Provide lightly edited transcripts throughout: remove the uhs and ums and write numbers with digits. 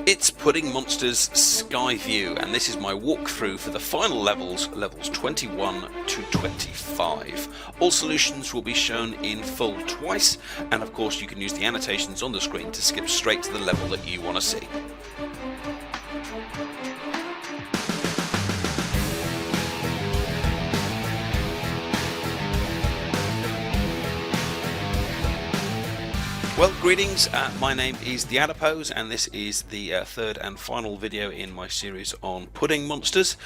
It's Pudding Monsters Skyview, and this is my walkthrough for the final levels 21 to 25. All solutions will be shown in full twice, and of course you can use the annotations on the screen to skip straight to the level that you want to see. Well, greetings, my name is TheAdipose, and this is the third and final video in my series on Pudding Monsters,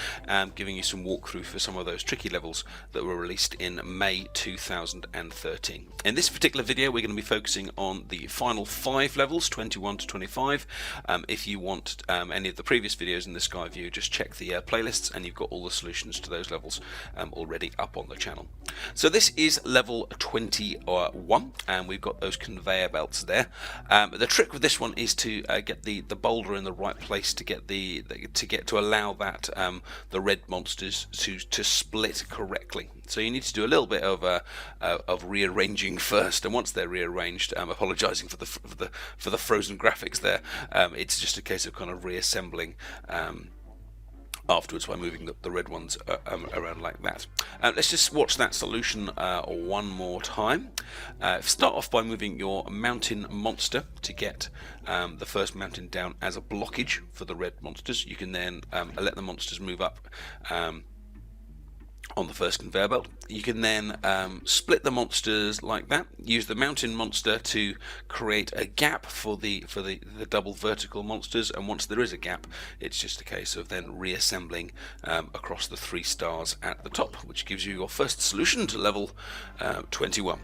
giving you some walkthrough for some of those tricky levels that were released in May 2013. In this particular video we're going to be focusing on the final 5 levels, 21 to 25. If you want any of the previous videos in the Skyview, just check the playlists and you've got all the solutions to those levels already up on the channel. So this is level 21, and we've got those conveyor belts there. The trick with this one is to get the boulder in the right place to get to allow that the red monsters to split correctly. So you need to do a little bit of rearranging first, and once they're rearranged, apologising for the frozen graphics there, it's just a case of kind of reassembling afterwards by moving the red ones around like that. Let's just watch that solution one more time. Start off by moving your mountain monster to get the first mountain down as a blockage for the red monsters. You can then let the monsters move up on the first conveyor belt. You can then split the monsters like that. Use the mountain monster to create a gap for the double vertical monsters, and once there is a gap, it's just a case of then reassembling across the 3 stars at the top, which gives you your first solution to level 21.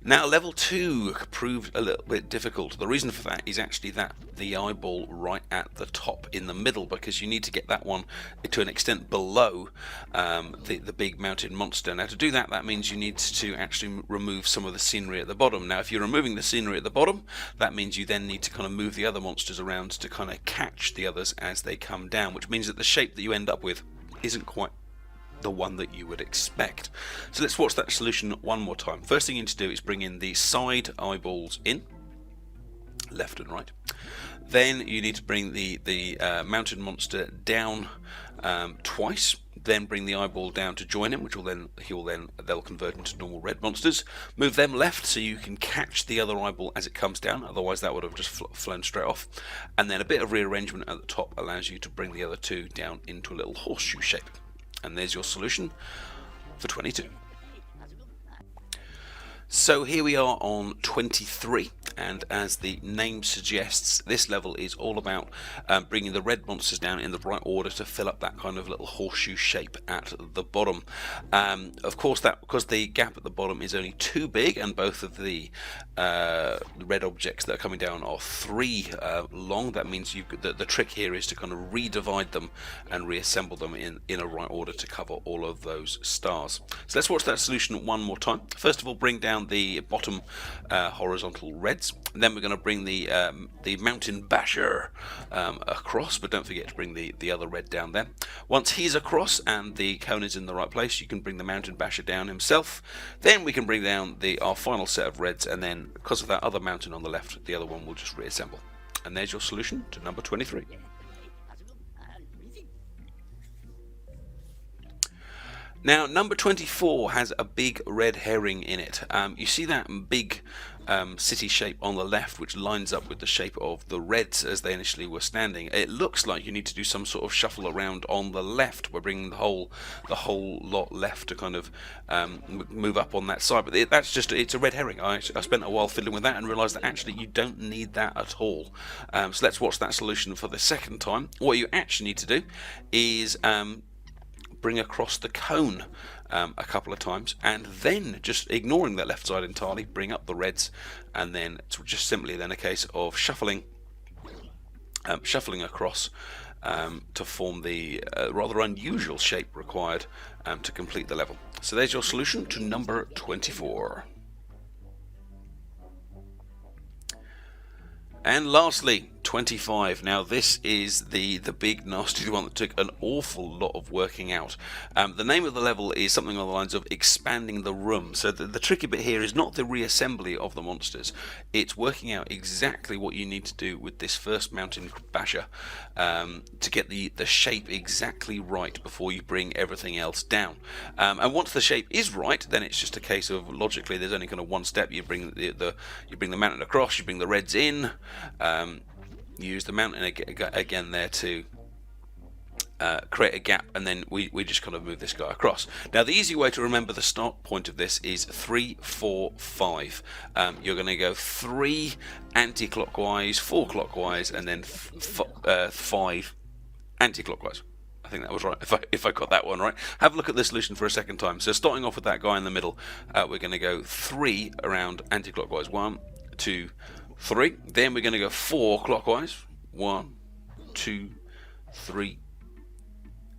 Now, level 2 proved a little bit difficult. The reason for that is actually that the eyeball right at the top in the middle, because you need to get that one to an extent below the big mountain monster. Now, to do that, that means you need to actually remove some of the scenery at the bottom. Now, if you're removing the scenery at the bottom, that means you then need to kind of move the other monsters around to kind of catch the others as they come down, which means that the shape that you end up with isn't quite the one that you would expect. So let's watch that solution one more time. First thing you need to do is bring in the side eyeballs in, left and right. Then you need to bring the mountain monster down twice. Then bring the eyeball down to join him, which they'll convert into normal red monsters. Move them left so you can catch the other eyeball as it comes down, otherwise that would have just flown straight off. And then a bit of rearrangement at the top allows you to bring the other 2 down into a little horseshoe shape. And there's your solution for 22. So here we are on 23, and as the name suggests, this level is all about bringing the red monsters down in the right order to fill up that kind of little horseshoe shape at the bottom. Of course, because the gap at the bottom is only too big, and both of the red objects that are coming down are 3 long, that means the trick here is to kind of redivide them and reassemble them in a right order to cover all of those stars. So let's watch that solution one more time. First of all, bring down the bottom horizontal reds. Then we're going to bring the mountain basher across, but don't forget to bring the other red down there. Once he's across and the cone is in the right place, you can bring the mountain basher down himself. Then we can bring down our final set of reds, and then because of that other mountain on the left, the other one will just reassemble. And there's your solution to number 23. Now, number 24 has a big red herring in it. You see that big city shape on the left, which lines up with the shape of the reds as they initially were standing. It looks like you need to do some sort of shuffle around on the left by bringing the whole lot left to kind of move up on that side. But it's a red herring. I spent a while fiddling with that and realised that actually you don't need that at all. So let's watch that solution for the second time. What you actually need to do is bring across the cone a couple of times, and then, just ignoring that left side entirely, bring up the reds, and then it's just simply then a case of shuffling across to form the rather unusual shape required to complete the level. So there's your solution to number 24. And lastly, 25. Now this is the big nasty one that took an awful lot of working out. The name of the level is something on the lines of expanding the room. So the tricky bit here is not the reassembly of the monsters, it's working out exactly what you need to do with this first mountain basher to get the shape exactly right before you bring everything else down. And once the shape is right, then it's just a case of logically there's only kind of one step. You bring the mountain across, you bring the reds in, you use the mountain again there to create a gap, and then we just kind of move this guy across. Now the easy way to remember the start point of this is 3, 4, 5. You're going to go 3 anti-clockwise, 4 clockwise, and then 5 anti-clockwise. I think that was right, if I got that one right. Have a look at the solution for a second time. So starting off with that guy in the middle, we're going to go 3 around anti-clockwise. 1, 2, 3. Then we're going to go 4 clockwise. 1, 2, 3,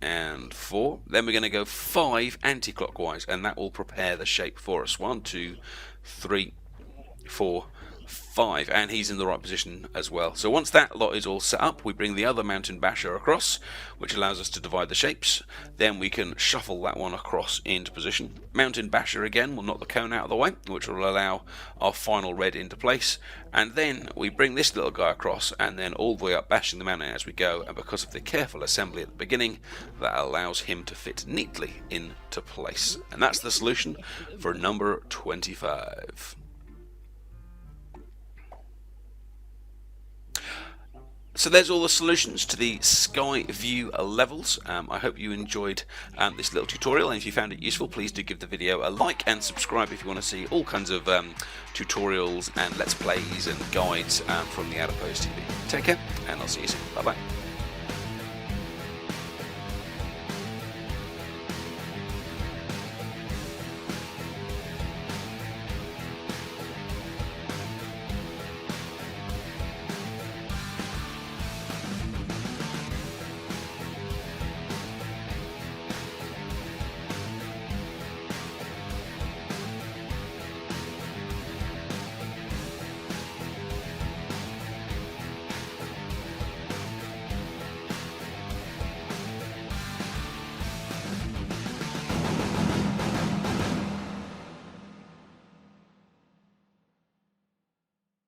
and 4. Then we're going to go 5 anti-clockwise, and that will prepare the shape for us. 1, 2, 3, 4, 5, and he's in the right position as well. So once that lot is all set up, we bring the other mountain basher across, which allows us to divide the shapes. Then we can shuffle that one across into position. Mountain basher again will knock the cone out of the way, which will allow our final red into place. And then we bring this little guy across, and then all the way up, bashing the mountain as we go. And because of the careful assembly at the beginning, that allows him to fit neatly into place. And that's the solution for number 25. So there's all the solutions to the Skyview levels. I hope you enjoyed this little tutorial, and if you found it useful, please do give the video a like and subscribe if you want to see all kinds of tutorials and let's plays and guides from the Adipose TV. Take care, and I'll see you soon. Bye bye.